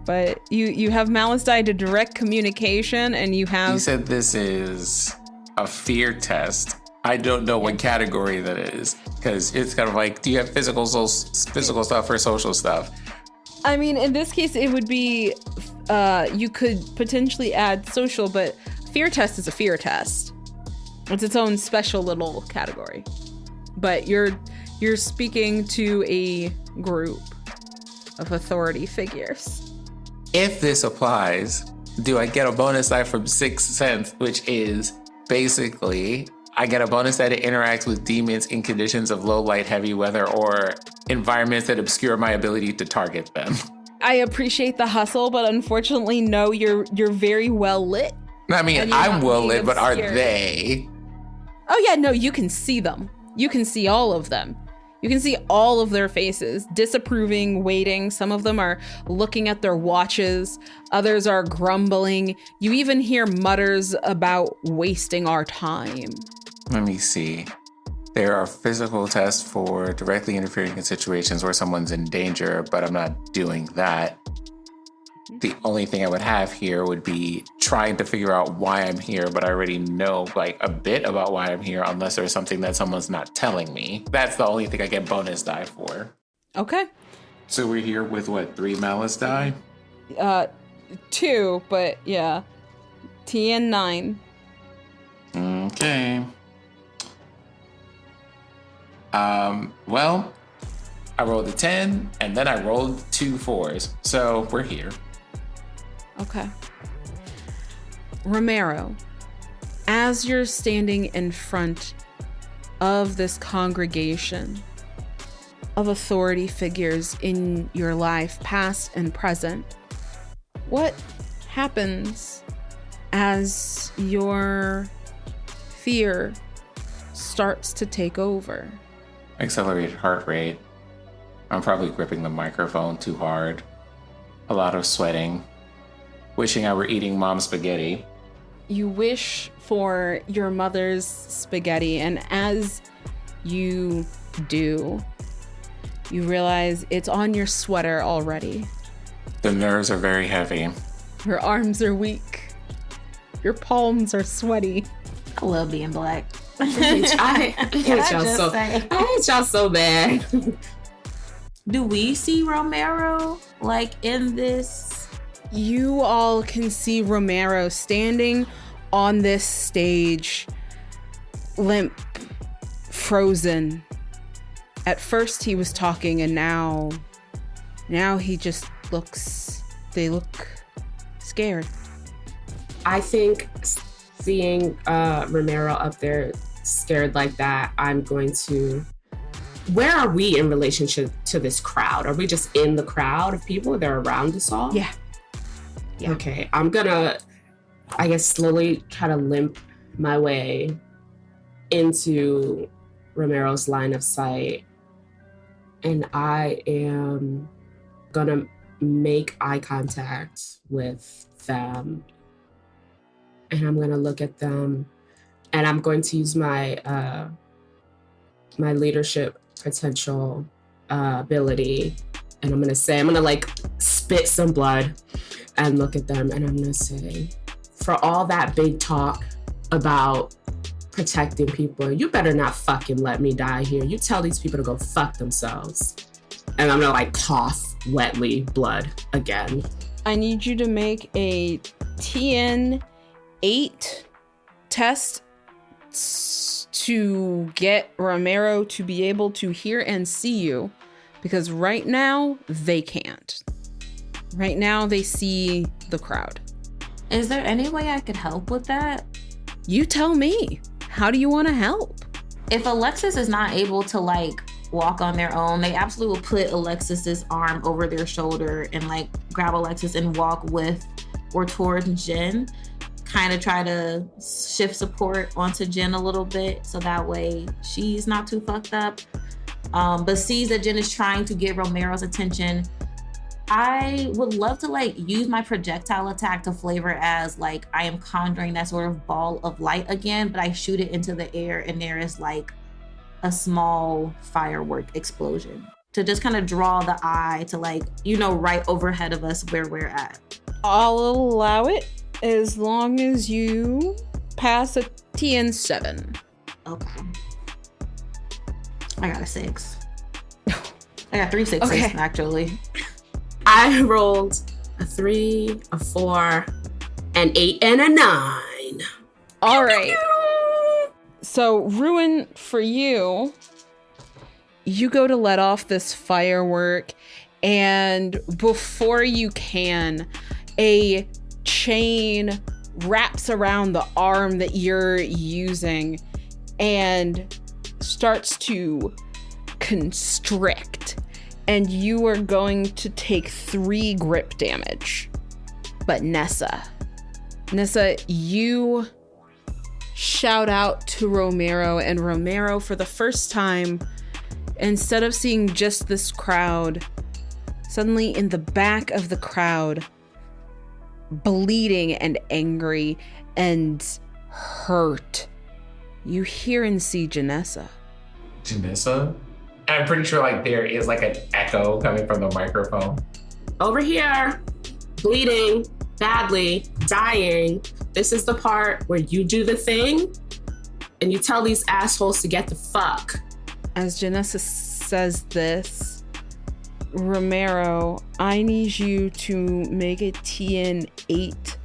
But you have malice die to direct communication, and you have... You said this is a fear test. I don't know what category that is, because it's kind of like, do you have physical stuff or social stuff? I mean, in this case, it would be, you could potentially add social, but fear test is a fear test. It's its own special little category. But you're speaking to a group of authority figures. If this applies, do I get a bonus die from 6th Sense, which is basically I get a bonus die to interact with demons in conditions of low light, heavy weather, or environments that obscure my ability to target them. I appreciate the hustle, but unfortunately, no, you're very well lit. I mean, I'm well lit, but are they? Oh yeah, no, you can see them. You can see all of them. You can see all of their faces, disapproving, waiting. Some of them are looking at their watches. Others are grumbling. You even hear mutters about wasting our time. Let me see. There are physical tests for directly interfering in situations where someone's in danger, but I'm not doing that. The only thing I would have here would be trying to figure out why I'm here, but I already know like a bit about why I'm here unless there's something that someone's not telling me. That's the only thing I get bonus die for. Okay. So we're here with what, 3 malice die? 2, but yeah. T and 9. Okay. Well, I rolled a 10 and then I rolled 2 4s. So we're here. Okay. Romero, as you're standing in front of this congregation of authority figures in your life, past and present, what happens as your fear starts to take over? Accelerated heart rate. I'm probably gripping the microphone too hard. A lot of sweating. Wishing I were eating mom's spaghetti. You wish for your mother's spaghetti, and as you do, you realize it's on your sweater already. The nerves are very heavy. Your arms are weak. Your palms are sweaty. I love being black. I hate y'all so bad. Do we see Romero like in this? You all can see Romero standing on this stage, limp, frozen. At first he was talking, and now he just they look scared. I think seeing Romero up there scared like that, I'm going to... Where are we in relationship to this crowd? Are we just in the crowd of people that are around us all? Yeah. Okay, I'm gonna, I guess, slowly try to limp my way into Romero's line of sight. And I am gonna make eye contact with them. And I'm gonna look at them, and I'm going to use my my leadership potential ability. And I'm gonna like spit some blood and look at them, and I'm gonna say, for all that big talk about protecting people. You better not fucking let me die here. You tell these people to go fuck themselves. And I'm gonna like cough wetly blood again. I need you to make a TN 8 test to get Romero to be able to hear and see you, because right now they can't. Right now they see the crowd. Is there any way I could help with that? You tell me. How do you want to help? If Alexis is not able to like walk on their own, they absolutely will put Alexis's arm over their shoulder and like grab Alexis and walk with or towards Jen. Kind of try to shift support onto Jen a little bit so that way she's not too fucked up. But sees that Jen is trying to get Romero's attention. I would love to like use my projectile attack to flavor as like I am conjuring that sort of ball of light again, but I shoot it into the air and there is like a small firework explosion to just kind of draw the eye to like, you know, right overhead of us where we're at. I'll allow it as long as you pass a TN 7. Okay. I got a 6. I got 3 6s actually. I rolled a 3, a 4, an 8, and a 9. All right. So, Ruin, for you, you go to let off this firework, and before you can, a chain wraps around the arm that you're using and starts to constrict. And you are going to take 3 grip damage. But Nessa, you shout out to Romero, and Romero, for the first time, instead of seeing just this crowd, suddenly in the back of the crowd, bleeding and angry and hurt, you hear and see Janessa. Janessa? I'm pretty sure like there is like an echo coming from the microphone. Over here, bleeding badly, dying. This is the part where you do the thing and you tell these assholes to get the fuck. As Janessa says this, Romero, I need you to make a TN 8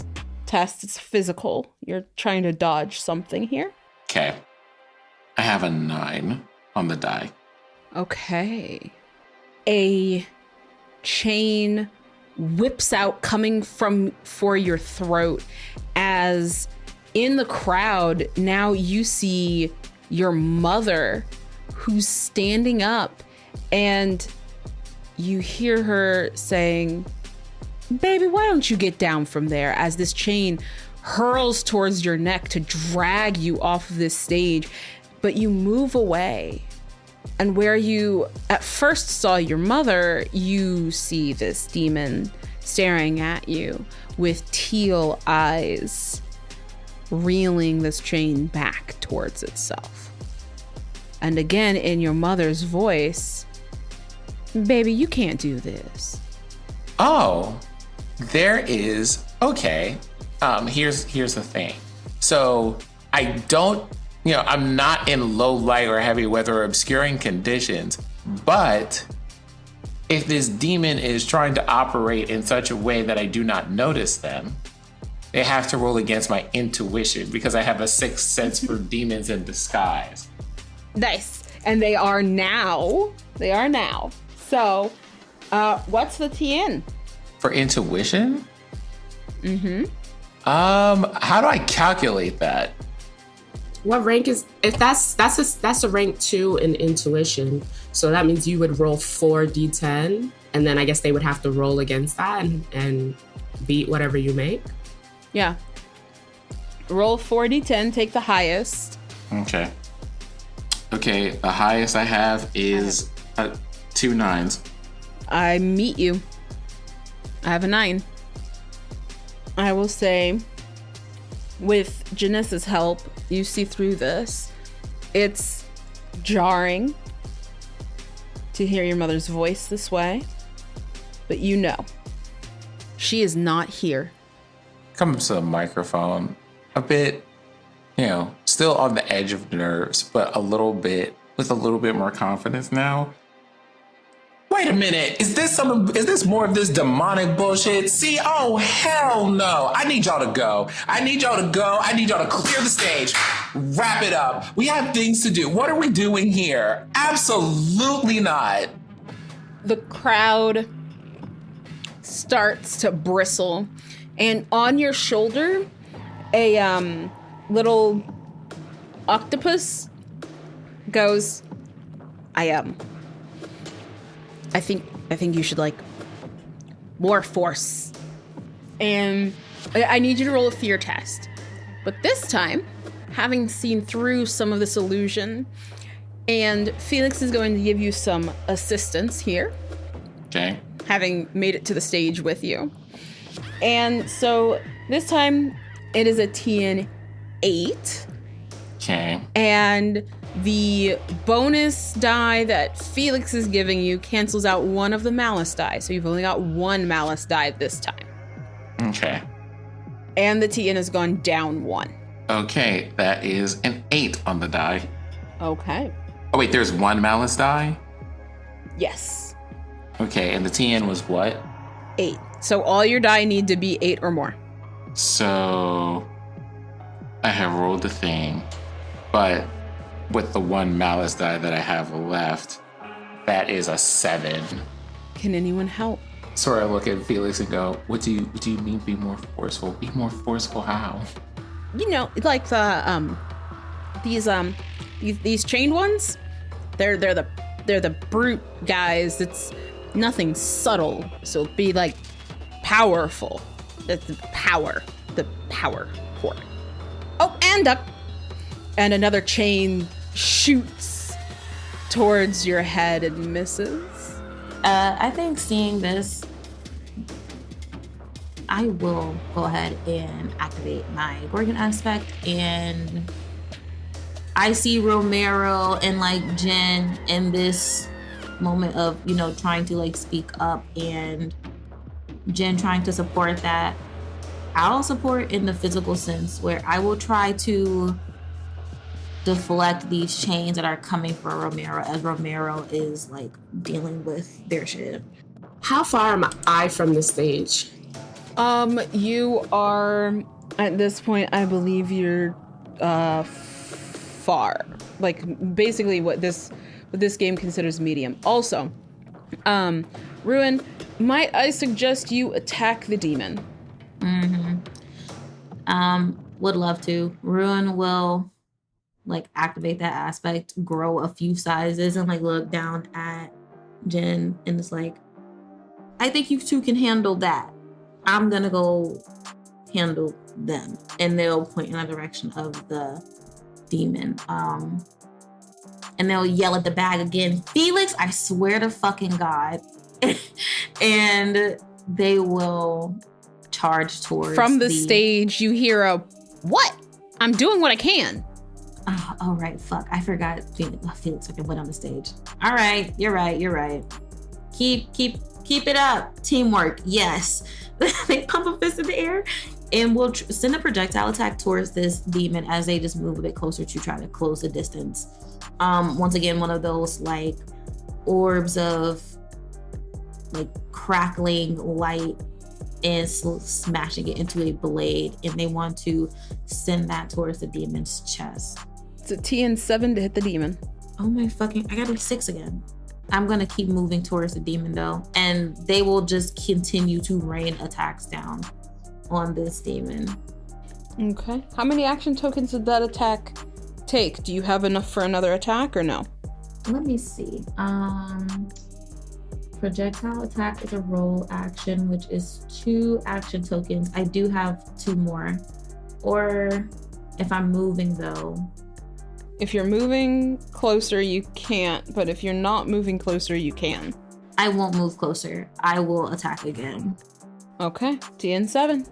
test. It's physical. You're trying to dodge something here. Okay. I have a 9 on the die. Okay. A chain whips out coming for your throat as in the crowd now you see your mother who's standing up, and you hear her saying, "Baby, why don't you get down from there?" as this chain hurls towards your neck to drag you off of this stage, but you move away. And where you at first saw your mother, you see this demon staring at you with teal eyes, reeling this chain back towards itself. And again, in your mother's voice, "Baby, you can't do this." Oh, there is, okay. Here's the thing. So I don't, I'm not in low light or heavy weather or obscuring conditions, but if this demon is trying to operate in such a way that I do not notice them, they have to roll against my intuition because I have a 6th sense for demons in disguise. Nice. And they are now. So, what's the TN? For intuition? Mm-hmm. How do I calculate that? What rank is, if that's a rank 2 in intuition. So that means you would roll 4d10, and then I guess they would have to roll against that and beat whatever you make. Yeah. Roll 4d10, take the highest. Okay, the highest I have is 2 9s. I meet you. I have a 9. I will say, with Janessa's help, you see through this. It's jarring to hear your mother's voice this way, but she is not here. Come up to the microphone a bit, still on the edge of nerves, but with a little bit more confidence now. Wait a minute, is this more of this demonic bullshit? See, oh hell no. I need y'all to go. I need y'all to clear the stage. Wrap it up. We have things to do. What are we doing here? Absolutely not. The crowd starts to bristle, and on your shoulder, a little octopus goes, I think you should more force. And I need you to roll a fear test. But this time, having seen through some of this illusion, and Felix is going to give you some assistance here. Okay. Having made it to the stage with you. And so this time it is a TN 8. Okay. And the bonus die that Felix is giving you cancels out one of the malice die. So you've only got one malice die this time. Okay. And the TN has gone down 1. Okay, that is an 8 on the die. Okay. Oh wait, there's one malice die? Yes. Okay, and the TN was what? 8. So all your die need to be 8 or more. So I have rolled the thing, but with the one malice die that I have left, that is a 7. Can anyone help? So I look at Felix and go, what do you mean be more forceful? Be more forceful how? Like these chained ones, they're the brute guys. It's nothing subtle. So it'd be powerful. That's the power port. Oh, and up. And another chain shoots towards your head and misses. I think seeing this, I will go ahead and activate my Gorgon aspect, and I see Romero and Jen in this moment of, trying to speak up, and Jen trying to support that. I'll support in the physical sense, where I will try to deflect these chains that are coming for Romero as Romero is dealing with their shit. How far am I from the stage? You are at this point, I believe you're far. Basically what this game considers medium. Also, Ruin, might I suggest you attack the demon? Would love to. Ruin will activate that aspect, grow a few sizes, and look down at Jen and it's I think you two can handle that. I'm gonna go handle them. And they'll point in the direction of the demon. And they'll yell at the bag again, Felix, I swear to fucking God. And they will charge towards from the stage. You hear a, what? I'm doing what I can. Oh, right, fuck. I forgot Felix fucking went on the stage. All right, you're right. Keep it up. Teamwork, yes. They pump a fist in the air, and we'll send a projectile attack towards this demon as they just move a bit closer to try to close the distance. Once again, one of those orbs of crackling light and smashing it into a blade, and they want to send that towards the demon's chest. It's a TN 7 to hit the demon. Oh my fucking, I got a 6 again. I'm gonna keep moving towards the demon though, and they will just continue to rain attacks down on this demon. Okay. How many action tokens did that attack take? Do you have enough for another attack or no? Let me see. Projectile attack is a roll action, which is 2 action tokens. I do have 2 more. Or if I'm moving though. If you're moving closer, you can't. But if you're not moving closer, you can. I won't move closer. I will attack again. Okay. TN 7.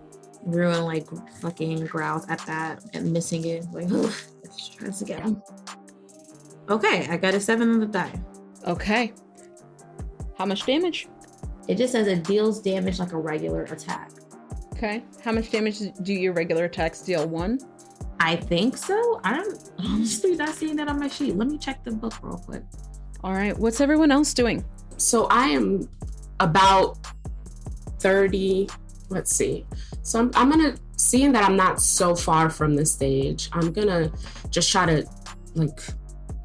Ruin fucking growls at that and missing it. Let's try this again. Okay, I got a 7 on the die. Okay. How much damage? It just says it deals damage like a regular attack. Okay. How much damage do your regular attacks deal? 1? I think so. I'm honestly not seeing that on my sheet. Let me check the book real quick. All right. What's everyone else doing? So I am about 30. Let's see. So I'm gonna, seeing that I'm not so far from the stage, I'm gonna just try to like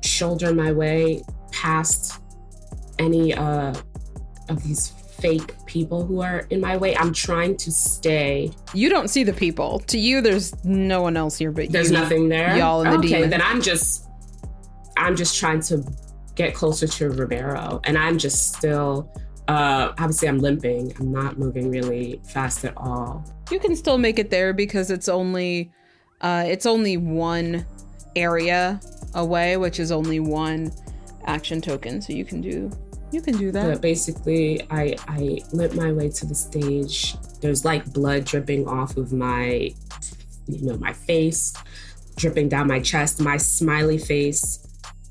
shoulder my way past any of these fake people who are in my way. I'm trying to stay. You don't see the people. To you, there's no one else here but There's you. nothing there? Y'all and the demon. Then I'm just trying to get closer to Romero. And I'm just still, obviously I'm limping. I'm not moving really fast at all. You can still make it there because it's only one area away, which is only one action token. So you can do that. But basically, I limp my way to the stage. There's like blood dripping off of my face, dripping down my chest. My smiley face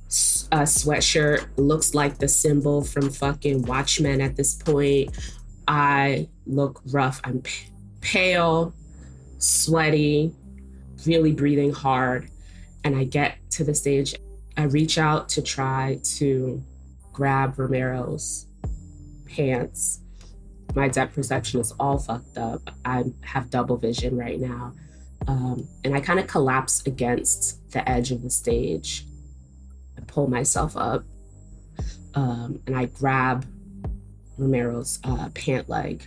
sweatshirt looks like the symbol from fucking Watchmen at this point. I look rough. I'm pale, sweaty, really breathing hard. And I get to the stage. I reach out to try to grab Romero's pants. My depth perception is all fucked up. I have double vision right now. And I kind of collapse against the edge of the stage. I pull myself up and I grab Romero's pant leg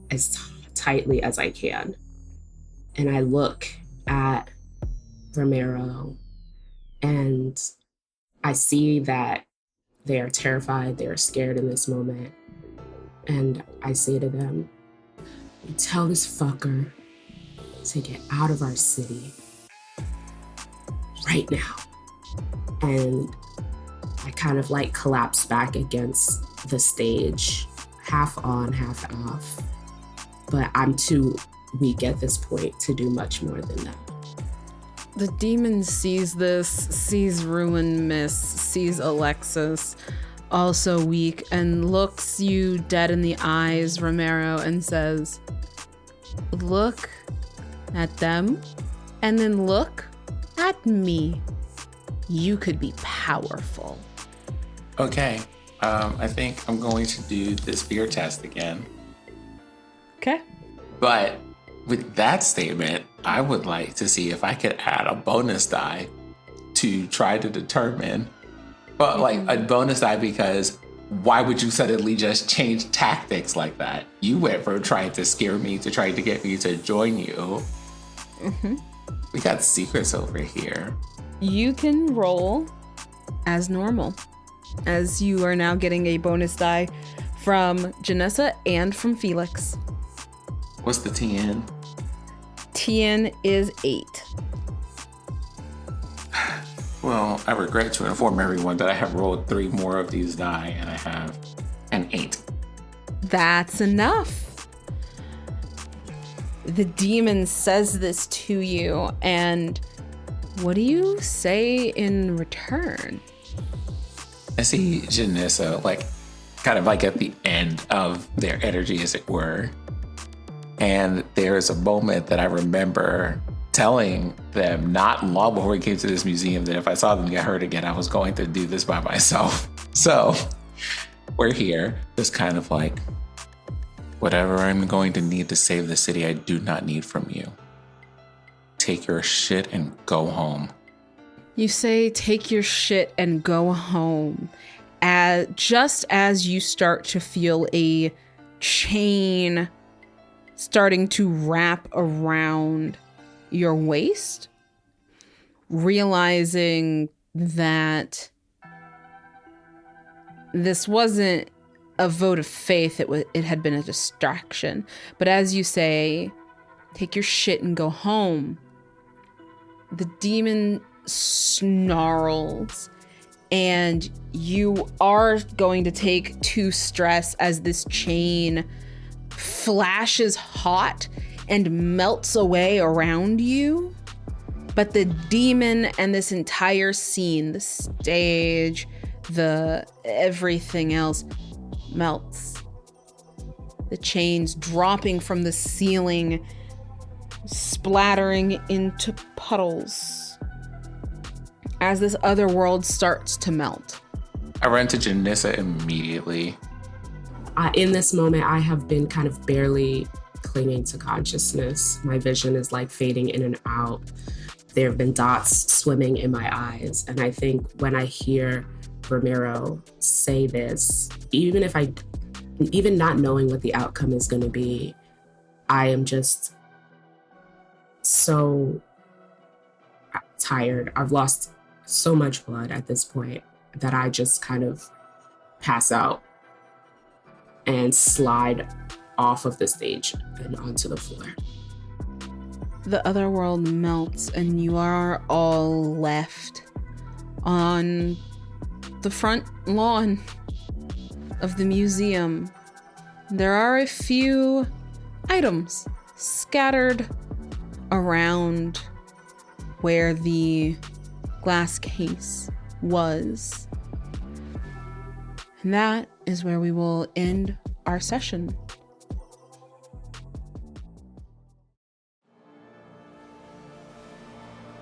as tightly as I can. And I look at Romero and I see that they are terrified, they are scared in this moment. And I say to them, you tell this fucker to get out of our city right now. And I kind of like collapse back against the stage, half on, half off. But I'm too weak at this point to do much more than that. The demon sees this, sees Ruin Miss, sees Alexis, also weak, and looks you dead in the eyes, Romero, and says, look at them, and then look at me. You could be powerful. Okay. I think I'm going to do this fear test again. Okay. But with that statement, I would like to see if I could add a bonus die to try to determine, but like a bonus die, because why would you suddenly just change tactics like that? You went from trying to scare me to trying to get me to join you. We got secrets over here. You can roll as normal, as you are now getting a bonus die from Janessa and from Felix. What's the TN? TN is 8. Well, I regret to inform everyone that I have rolled 3 more of these die and I have an 8. That's enough. The demon says this to you, and what do you say in return? I see Janessa like kind of like at the end of their energy, as it were. And there's a moment that I remember telling them not long before we came to this museum that if I saw them get hurt again, I was going to do this by myself. So we're here, just kind of like, whatever I'm going to need to save the city, I do not need from you. Take your shit and go home. You say, take your shit and go home. Just as you start to feel a chain starting to wrap around your waist, realizing that this wasn't a vote of faith, it had been a distraction. But as you say, take your shit and go home, the demon snarls, and you are going to take 2 stress as this chain flashes hot and melts away around you. But the demon and this entire scene, the stage, the everything else melts. The chains dropping from the ceiling splattering into puddles as this other world starts to melt. I run to Janissa immediately. In this moment, I have been kind of barely clinging to consciousness. My vision is like fading in and out. There have been dots swimming in my eyes. And I think when I hear Romero say this, even not knowing what the outcome is going to be, I am just so tired. I've lost so much blood at this point that I just kind of pass out and slide off of the stage and onto the floor. The other world melts and you are all left on the front lawn of the museum. There are a few items scattered around where the glass case was. And that is where we will end our session.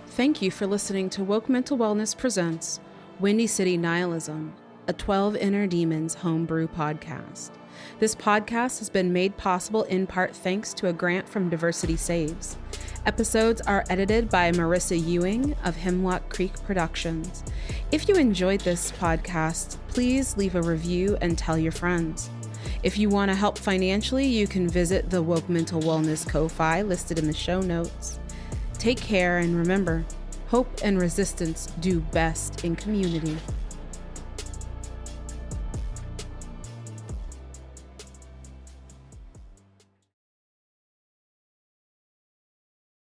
Thank you for listening to Woke Mental Wellness Presents Windy City Nihilism, a 12 Inner Demons homebrew podcast. This podcast has been made possible in part thanks to a grant from Diversity Saves. Episodes are edited by Marissa Ewing of Hemlock Creek Productions. If you enjoyed this podcast, please leave a review and tell your friends. If you want to help financially, you can visit the Woke Mental Wellness Ko-Fi listed in the show notes. Take care and remember, hope and resistance do best in community.